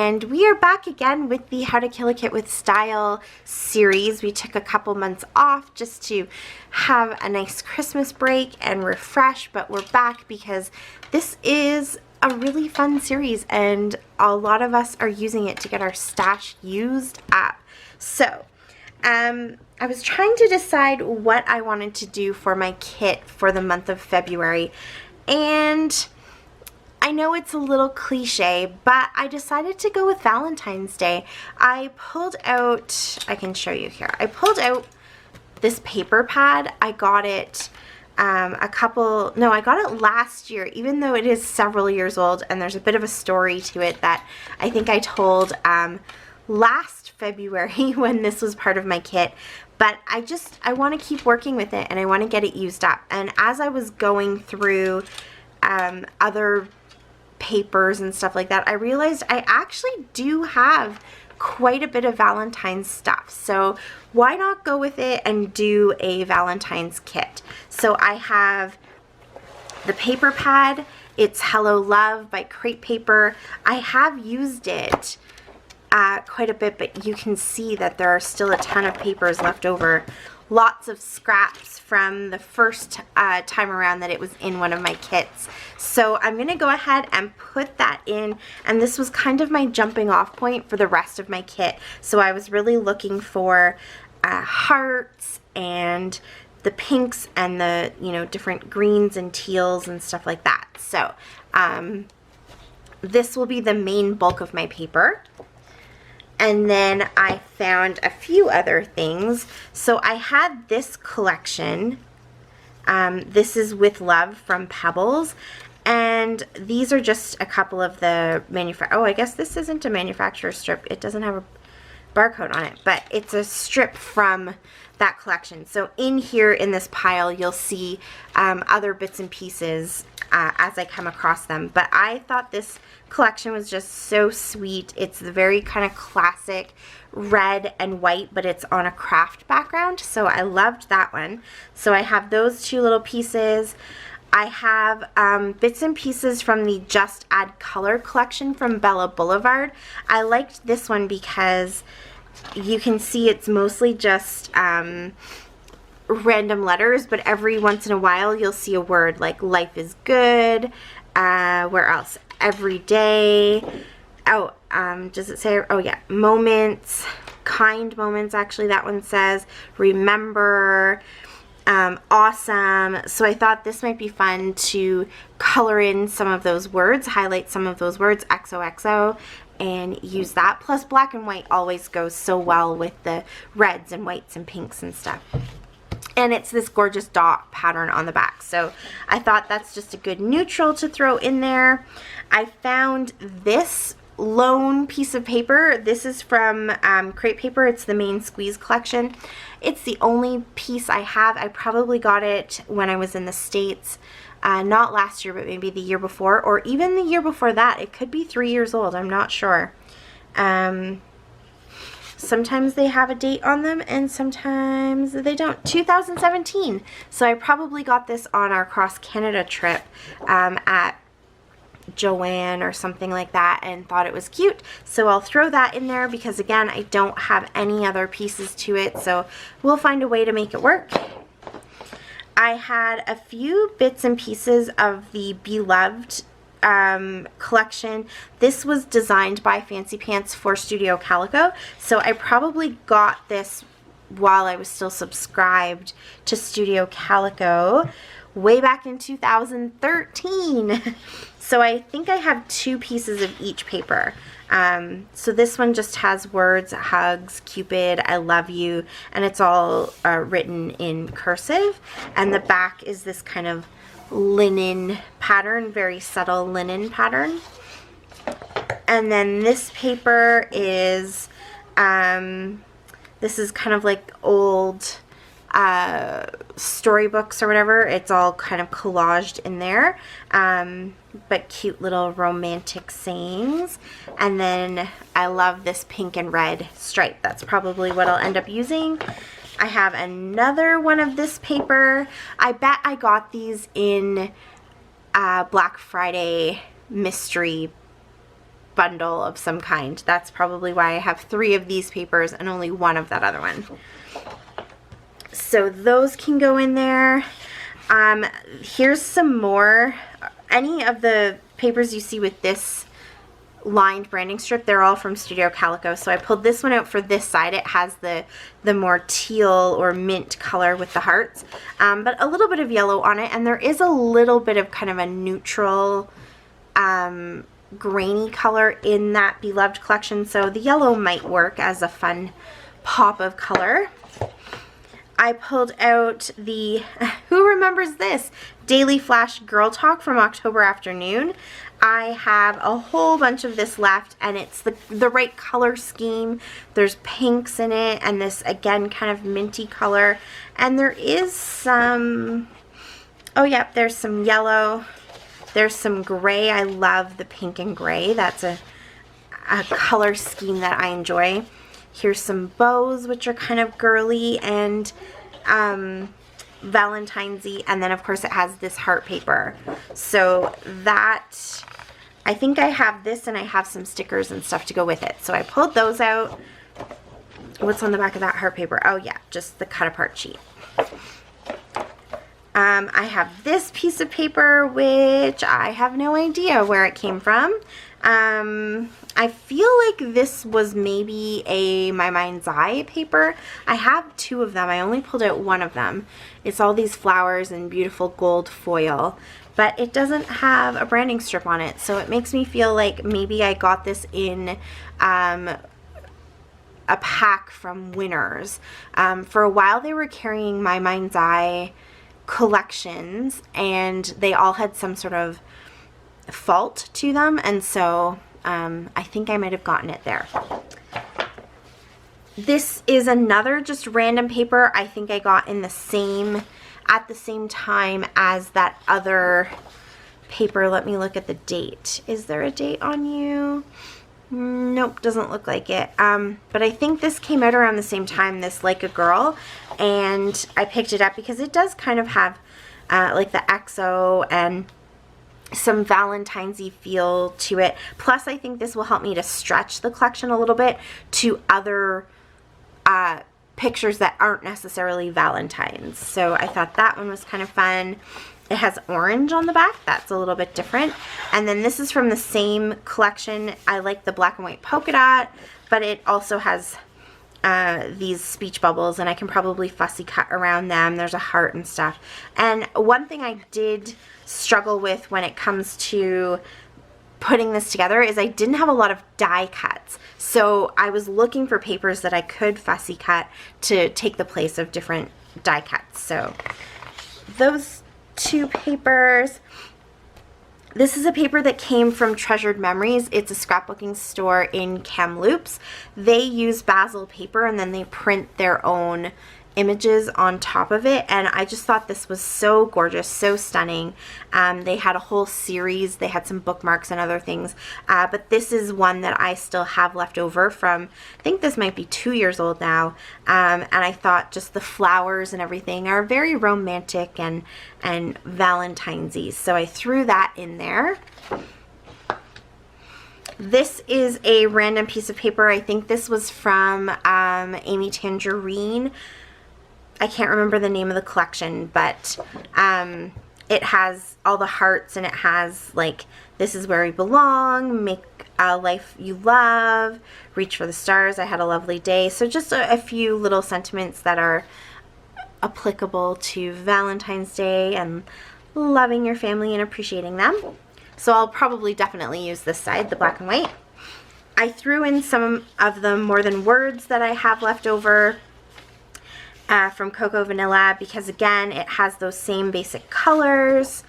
and we are back again with the How to Kill a Kit with Style series. We took a couple months off just to have a nice Christmas break and refresh, but we're back because this is a really fun series and a lot of us are using it to get our stash used up. So I was trying to decide what I wanted to do for my kit for the month of February, and I know it's a little cliche, but I decided to go with Valentine's Day. I pulled out, I can show you here, I pulled out this paper pad. I got it I got it last year, even though it is several years old, and there's a bit of a story to it that I think I told last February when this was part of my kit. But I want to keep working with it and I want to get it used up. And as I was going through other papers and stuff like that, I realized I actually do have quite a bit of Valentine's stuff. So why not go with it and do a Valentine's kit? So I have the paper pad. It's Hello Love by Crepe Paper. I have used it quite a bit, but you can see that there are still a ton of papers left over. Lots of scraps from the first time around that it was in one of my kits. So I'm going to go ahead and put that in, and this was kind of my jumping off point for the rest of my kit. So I was really looking for hearts and the pinks and the, you know, different greens and teals and stuff like that. So this will be the main bulk of my paper. And then I found a few other things. So I had this collection. This is With Love from Pebbles. And these are just a couple of the oh, I guess this isn't a manufacturer's strip. It doesn't have a barcode on it, but it's a strip from that collection. So in here in this pile, you'll see other bits and pieces as I come across them. But I thought this collection was just so sweet. It's the very kind of classic red and white, but it's on a craft background. So I loved that one. So I have those two little pieces. I have bits and pieces from the Just Add Color collection from Bella Boulevard. I liked this one because you can see it's mostly just random letters, but every once in a while you'll see a word like life is good, where else? Every day. Oh, does it say? Oh yeah, moments, kind moments, actually that one says, remember, awesome. So I thought this might be fun to color in some of those words, highlight some of those words, XOXO, and use that. Plus black and white always goes so well with the reds and whites and pinks and stuff. And it's this gorgeous dot pattern on the back. So I thought that's just a good neutral to throw in there. I found this lone piece of paper. This is from Crepe Paper. It's the Main Squeeze collection. It's the only piece I have. I probably got it when I was in the States. Not last year, but maybe the year before, or even the year before that. It could be 3 years old. I'm not sure. Sometimes they have a date on them and sometimes they don't. 2017. So I probably got this on our cross Canada trip at Joanne or something like that and thought it was cute. So I'll throw that in there because again, I don't have any other pieces to it. So we'll find a way to make it work. I had a few bits and pieces of the Beloved collection. This was designed by Fancy Pants for Studio Calico, so I probably got this while I was still subscribed to Studio Calico way back in 2013. So I think I have two pieces of each paper. So this one just has words, hugs, Cupid, I love you, and it's all written in cursive, and the back is this kind of linen pattern, very subtle linen pattern. And then this paper is this is kind of like old storybooks or whatever. It's all kind of collaged in there, but cute little romantic sayings. And then I love this pink and red stripe. That's probably what I'll end up using. I have another one of this paper. I bet I got these in Black Friday mystery bundle of some kind. That's probably why I have 3 of these papers and only 1 of that other one. So those can go in there. Here's some more. Any of the papers you see with this lined branding strip, they're all from Studio Calico. So I pulled this one out for this side. It has the more teal or mint color with the hearts, but a little bit of yellow on it, and there is a little bit of kind of a neutral grainy color in that Beloved collection, so the yellow might work as a fun pop of color. I pulled out the, who remembers this, Daily Flash Girl Talk from October Afternoon. I have a whole bunch of this left, and it's the right color scheme. There's pinks in it, and this, again, kind of minty color. And there is some, oh yeah, there's some yellow. There's some gray. I love the pink and gray. That's a color scheme that I enjoy. Here's some bows, which are kind of girly and Valentine's-y, and then of course it has this heart paper. So that, I think I have this, and I have some stickers and stuff to go with it. So I pulled those out. What's on the back of that heart paper? Oh yeah, just the cut apart sheet. I have this piece of paper, which I have no idea where it came from. I feel like this was maybe a My Mind's Eye paper. I have 2 of them. I only pulled out 1 of them. It's all these flowers and beautiful gold foil, but it doesn't have a branding strip on it, so it makes me feel like maybe I got this in a pack from Winners. For a while they were carrying My Mind's Eye collections, and they all had some sort of fault to them, and so I think I might have gotten it there. This is another just random paper I think I got in at the same time as that other paper. Let me look at the date. Is there a date on you? Nope, doesn't look like it. But I think this came out around the same time, this Like a Girl, and I picked it up because it does kind of have like the XO and some Valentine's-y feel to it. Plus, I think this will help me to stretch the collection a little bit to other pictures that aren't necessarily Valentine's. So I thought that one was kind of fun. It has orange on the back. That's a little bit different. And then this is from the same collection. I like the black and white polka dot, but it also has these speech bubbles, and I can probably fussy cut around them. There's a heart and stuff. And one thing I did struggle with when it comes to putting this together is I didn't have a lot of die cuts. So I was looking for papers that I could fussy cut to take the place of different die cuts. So those 2 papers. This is a paper that came from Treasured Memories. It's a scrapbooking store in Kamloops. They use basil paper, and then they print their own images on top of it, and I just thought this was so gorgeous, so stunning. They had a whole series. They had some bookmarks and other things, but this is one that I still have left over from, I think this might be 2 years old now, and I thought just the flowers and everything are very romantic and Valentine's-y, so I threw that in there. This is a random piece of paper. I think this was from Amy Tangerine. I can't remember the name of the collection, but it has all the hearts, and it has like, this is where we belong, make a life you love, reach for the stars, I had a lovely day. So just a few little sentiments that are applicable to Valentine's Day and loving your family and appreciating them. So I'll probably definitely use this side, the black and white. I threw in some of the More Than Words that I have left over from Cocoa Vanilla, because again, it has those same basic colors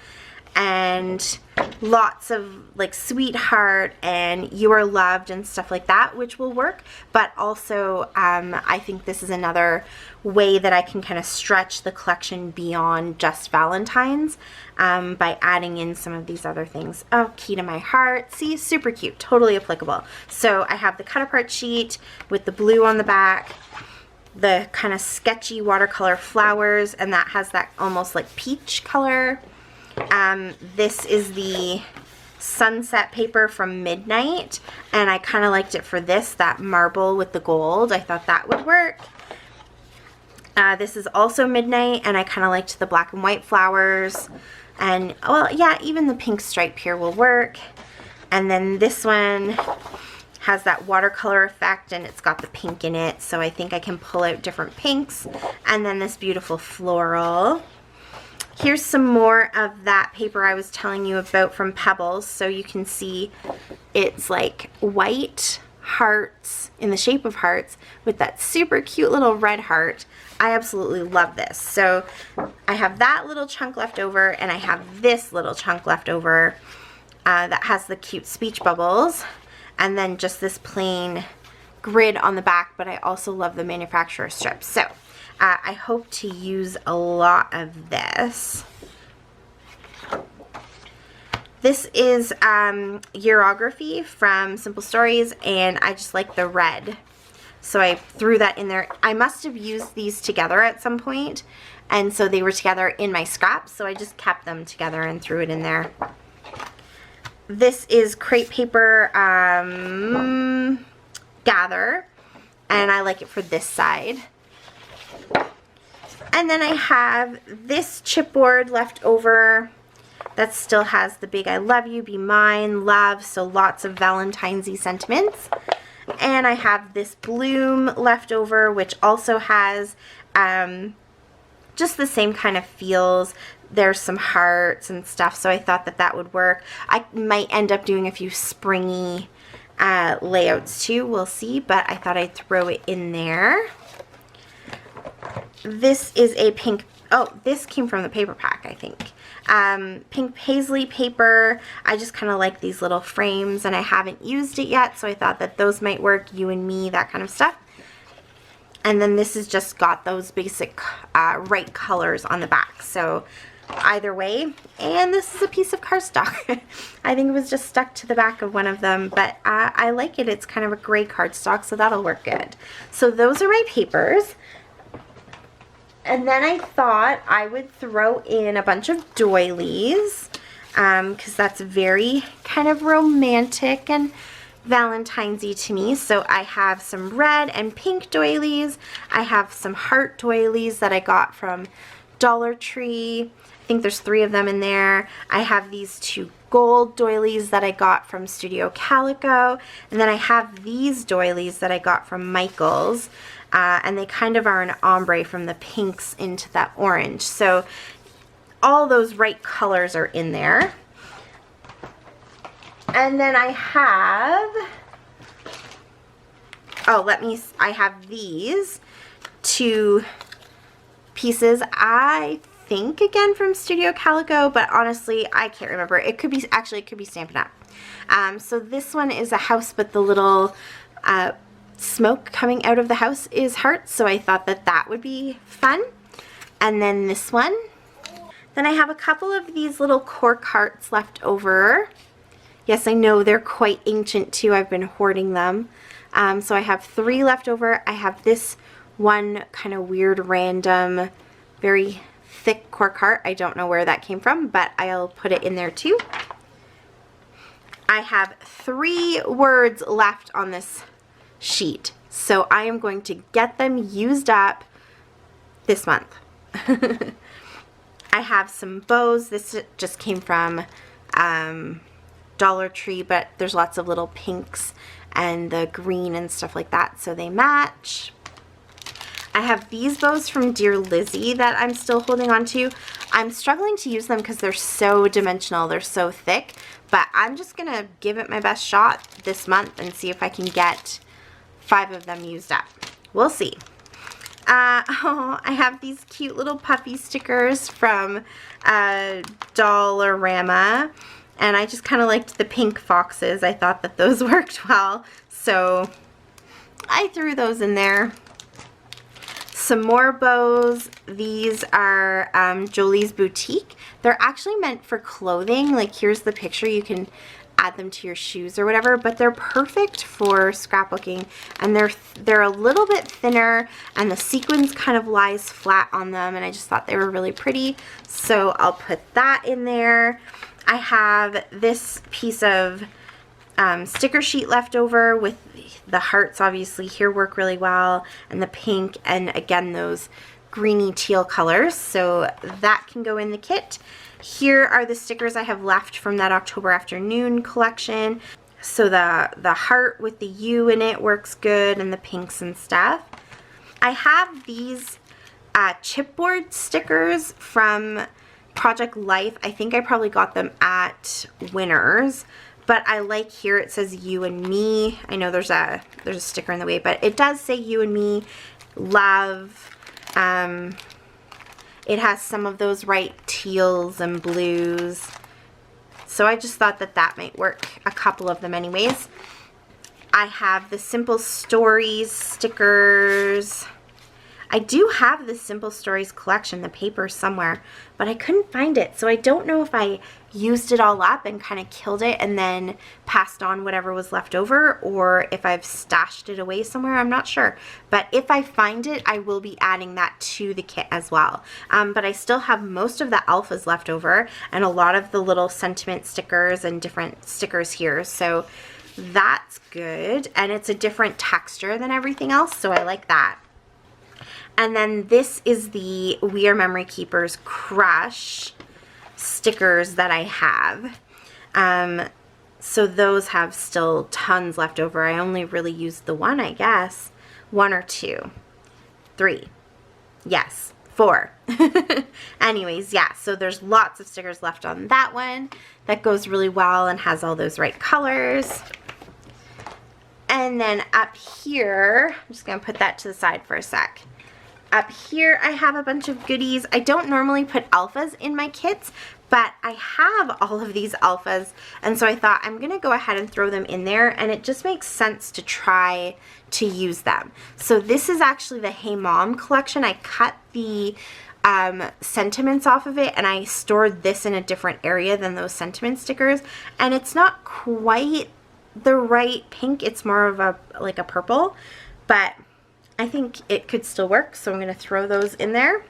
and lots of like sweetheart and you are loved and stuff like that, which will work. But also I think this is another way that I can kind of stretch the collection beyond just Valentine's by adding in some of these other things. Oh, Key to My Heart. See, super cute, totally applicable. So I have the cut apart sheet with the blue on the back, the kind of sketchy watercolor flowers, and that has that almost like peach color. This is the sunset paper from Midnight, and I kind of liked it for this, that marble with the gold. I thought that would work. This is also Midnight, and I kind of liked the black and white flowers. And, well, yeah, even the pink stripe here will work. And then this one has that watercolor effect, and it's got the pink in it, so I think I can pull out different pinks. And then this beautiful floral. Here's some more of that paper I was telling you about from Pebbles. So you can see it's like white hearts in the shape of hearts with that super cute little red heart. I absolutely love this. So I have that little chunk left over, and I have this little chunk left over that has the cute speech bubbles, and then just this plain grid on the back, but I also love the manufacturer strips. So I hope to use a lot of this. This is Urography from Simple Stories, and I just like the red. So I threw that in there. I must have used these together at some point, and so they were together in my scraps, so I just kept them together and threw it in there. This is crepe paper Gather, and I like it for this side. And then I have this chipboard left over that still has the big I love you, be mine, love, so lots of Valentine's-y sentiments. And I have this bloom left over, which also has just the same kind of feels. There's some hearts and stuff, so I thought that that would work. I might end up doing a few springy layouts too, we'll see, but I thought I'd throw it in there. This is a pink, oh, this came from the paper pack, I think. Pink paisley paper. I just kind of like these little frames, and I haven't used it yet, so I thought that those might work, you and me, that kind of stuff. And then this has just got those basic right colors on the back, so either way. And this is a piece of cardstock. I think it was just stuck to the back of one of them, but I like it. It's kind of a gray cardstock, so that'll work good. So those are my papers. And then I thought I would throw in a bunch of doilies, because that's very kind of romantic and Valentine's-y to me. So I have some red and pink doilies. I have some heart doilies that I got from Dollar Tree. I think there's 3 of them in there. I have these 2 gold doilies that I got from Studio Calico. And then I have these doilies that I got from Michael's. And they kind of are an ombre from the pinks into that orange. So all those right colors are in there. And then I have, I have these 2 pieces, I think again from Studio Calico, but honestly I can't remember. It could be, actually it could be Stampin' Up. So this one is a house, but the little smoke coming out of the house is hearts, so I thought that that would be fun. And then this one. Then I have a couple of these little cork hearts left over. Yes, I know they're quite ancient too. I've been hoarding them. So I have 3 left over. I have this one kind of weird, random, very thick cork heart. I don't know where that came from, but I'll put it in there too. I have 3 words left on this sheet, so I am going to get them used up this month. I have some bows. This just came from Dollar Tree, but there's lots of little pinks and the green and stuff like that, so they match. I have these bows from Dear Lizzy that I'm still holding on to. I'm struggling to use them because they're so dimensional, they're so thick, but I'm just gonna give it my best shot this month and see if I can get 5 of them used up. We'll see. Oh, I have these cute little puffy stickers from Dollarama, and I just kind of liked the pink foxes. I thought that those worked well, so I threw those in there. Some more bows. These are Jolie's Boutique. They're actually meant for clothing. Like, here's the picture. You can add them to your shoes or whatever, but they're perfect for scrapbooking, and they're a little bit thinner, and the sequins kind of lies flat on them, and I just thought they were really pretty, so I'll put that in there. I have this piece of sticker sheet left over with the hearts obviously here work really well, and the pink, and again those greeny teal colors, so that can go in the kit. Here are the stickers I have left from that October Afternoon collection. So the heart with the U in it works good, and the pinks and stuff. I have these chipboard stickers from Project Life. I think I probably got them at Winners, but I like here it says you and me. I know there's a sticker in the way, but it does say you and me, love. It has some of those right teals and blues. So I just thought that that might work, a couple of them anyways. I have the Simple Stories stickers. I do have the Simple Stories collection, the paper, somewhere, but I couldn't find it. So I don't know if I used it all up and kind of killed it and then passed on whatever was left over, or if I've stashed it away somewhere. I'm not sure. But if I find it, I will be adding that to the kit as well. But I still have most of the alphas left over and a lot of the little sentiment stickers and different stickers here. So that's good. And it's a different texture than everything else, so I like that. And then this is the We Are Memory Keepers Crush stickers that I have. So those have still tons left over. I only really used the one, I guess. 1 or 2. 3. Yes, 4. Anyways, yeah, so there's lots of stickers left on that one. That goes really well and has all those right colors. And then up here, I'm just going to put that to the side for a sec. Up here I have a bunch of goodies. I don't normally put alphas in my kits, but I have all of these alphas, and so I thought I'm gonna go ahead and throw them in there, and it just makes sense to try to use them. So this is actually the Hey Mom collection. I cut the sentiments off of it, and I stored this in a different area than those sentiment stickers, and it's not quite the right pink. It's more of a like a purple, but I think it could still work, so I'm going to throw those in there.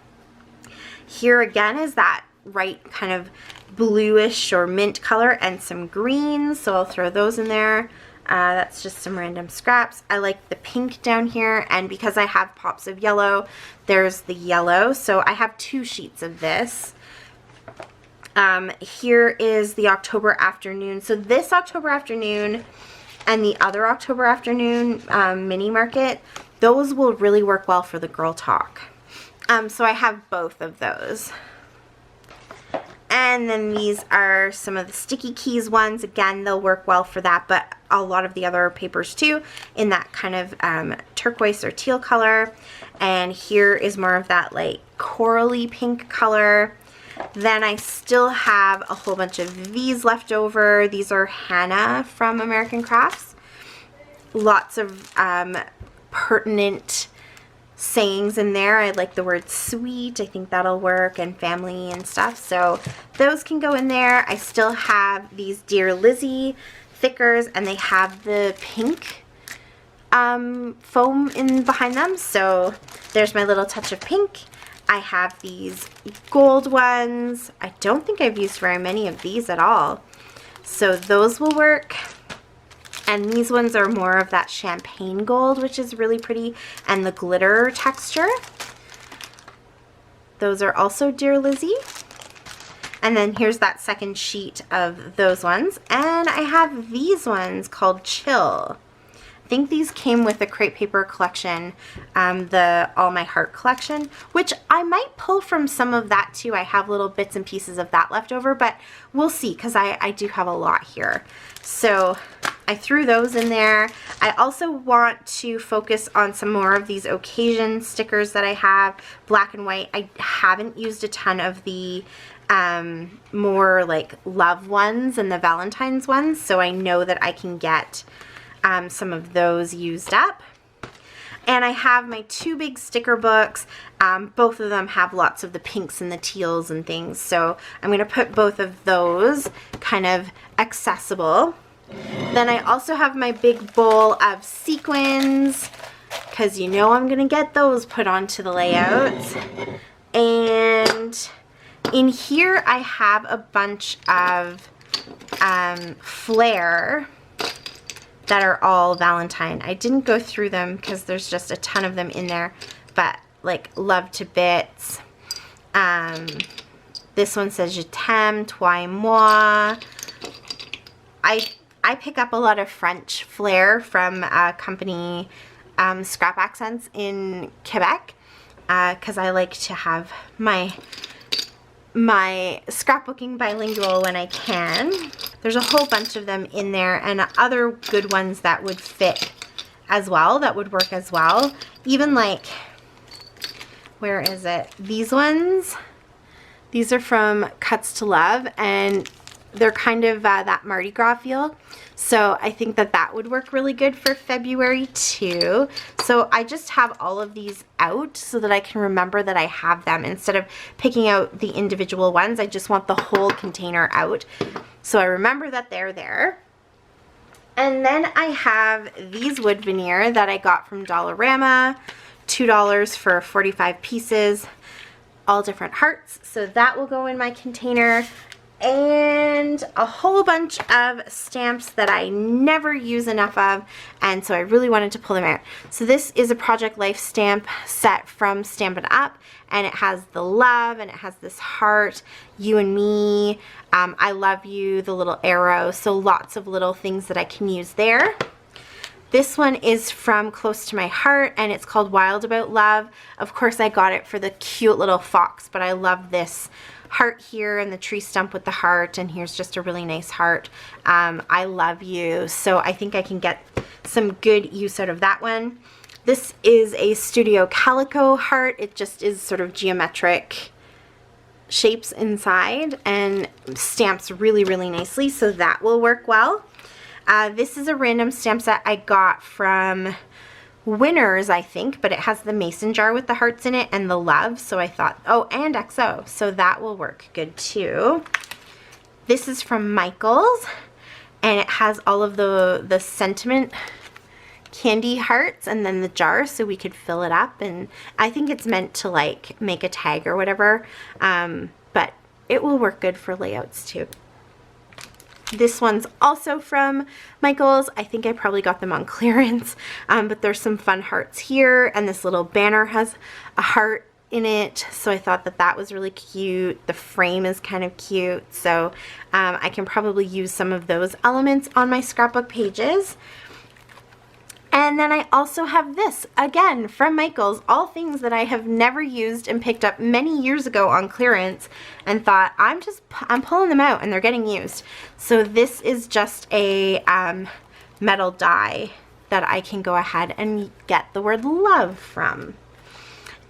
Here again is that right kind of bluish or mint color and some greens, so I'll throw those in there. That's just some random scraps. I like the pink down here, and because I have pops of yellow, there's the yellow, so I have 2 sheets of this. Here is the October Afternoon. So this October Afternoon and the other October Afternoon mini market, those will really work well for the Girl Talk. So I have both of those. And then these are some of the Sticky Keys ones. Again, they'll work well for that, but a lot of the other papers too, in that kind of turquoise or teal color. And here is more of that like corally pink color. Then I still have a whole bunch of these left over. These are Hannah from American Crafts. Lots of pertinent sayings in there. I like the word sweet. I think that'll work, and family and stuff. So those can go in there. I still have these Dear Lizzie thickers, and they have the pink foam in behind them. So there's my little touch of pink. I have these gold ones. I don't think I've used very many of these at all. So those will work. And these ones are more of that champagne gold, which is really pretty, and the glitter texture. Those are also Dear Lizzie. And then here's that second sheet of those ones. And I have these ones called Chill. I think these came with the Crepe Paper collection, the All My Heart collection, which I might pull from some of that too. I have little bits and pieces of that left over, but we'll see, because I do have a lot here. So I threw those in there. I also want to focus on some more of these occasion stickers that I have, black and white. I haven't used a ton of the more like love ones and the Valentine's ones, so I know that I can get some of those used up. And I have my 2 big sticker books. Both of them have lots of the pinks and the teals and things, so I'm going to put both of those kind of accessible. Then I also have my big bowl of sequins, because you know I'm going to get those put onto the layouts. And In here I have a bunch of flair that are all Valentine. I didn't go through them because there's just a ton of them in there, but like Love to Bits. This one says Je t'aime, toi et moi. I pick up a lot of French flair from a company, Scrap Accents in Quebec, because I like to have my scrapbooking bilingual when I can. There's a whole bunch of them in there, and other good ones that would fit as well, that would work as well. Even like, where is it? These ones. These are from Cuts to Love, and they're kind of that Mardi Gras feel. So I think that that would work really good for February too. So I just have all of these out so that I can remember that I have them. Instead of picking out the individual ones, I just want the whole container out. So I remember that they're there. And then I have these wood veneer that I got from Dollarama. $2 for 45 pieces. All different hearts. So that will go in my container. And a whole bunch of stamps that I never use enough of, and so I really wanted to pull them out. So this is a Project Life stamp set from Stampin' Up, and it has the love, and it has this heart, you and me, I love you, the little arrow, so lots of little things that I can use there. This one is from Close to My Heart, and it's called Wild About Love. Of course I got it for the cute little fox, but I love this heart here and the tree stump with the heart, and here's just a really nice heart. I love you, so I think I can get some good use out of that one. This is a Studio Calico heart. It just is sort of geometric shapes inside and stamps really, really nicely, so that will work well. This is a random stamp set I got from Winners, I think, but it has the mason jar with the hearts in it and the love, so I thought, oh, and XO, so that will work good too. This is from Michaels, and it has all of the sentiment candy hearts and then the jar, so we could fill it up, and I think it's meant to like make a tag or whatever, but it will work good for layouts too. This one's also from Michaels. I think I probably got them on clearance, but there's some fun hearts here, and this little banner has a heart in it, so I thought that that was really cute. The frame is kind of cute, so I can probably use some of those elements on my scrapbook pages. And then I also have this, again, from Michaels, all things that I have never used and picked up many years ago on clearance and thought, I'm pulling them out and they're getting used. So this is just a metal die that I can go ahead and get the word love from.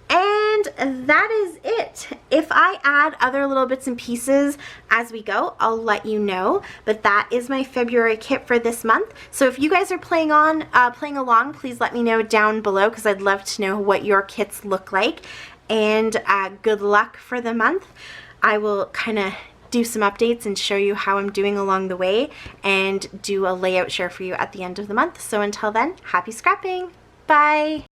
And that is it. If I add other little bits and pieces as we go, I'll let you know. But that is my February kit for this month. So if you guys are playing along, please let me know down below, because I'd love to know what your kits look like. And good luck for the month. I will kind of do some updates and show you how I'm doing along the way, and do a layout share for you at the end of the month. So until then, happy scrapping. Bye.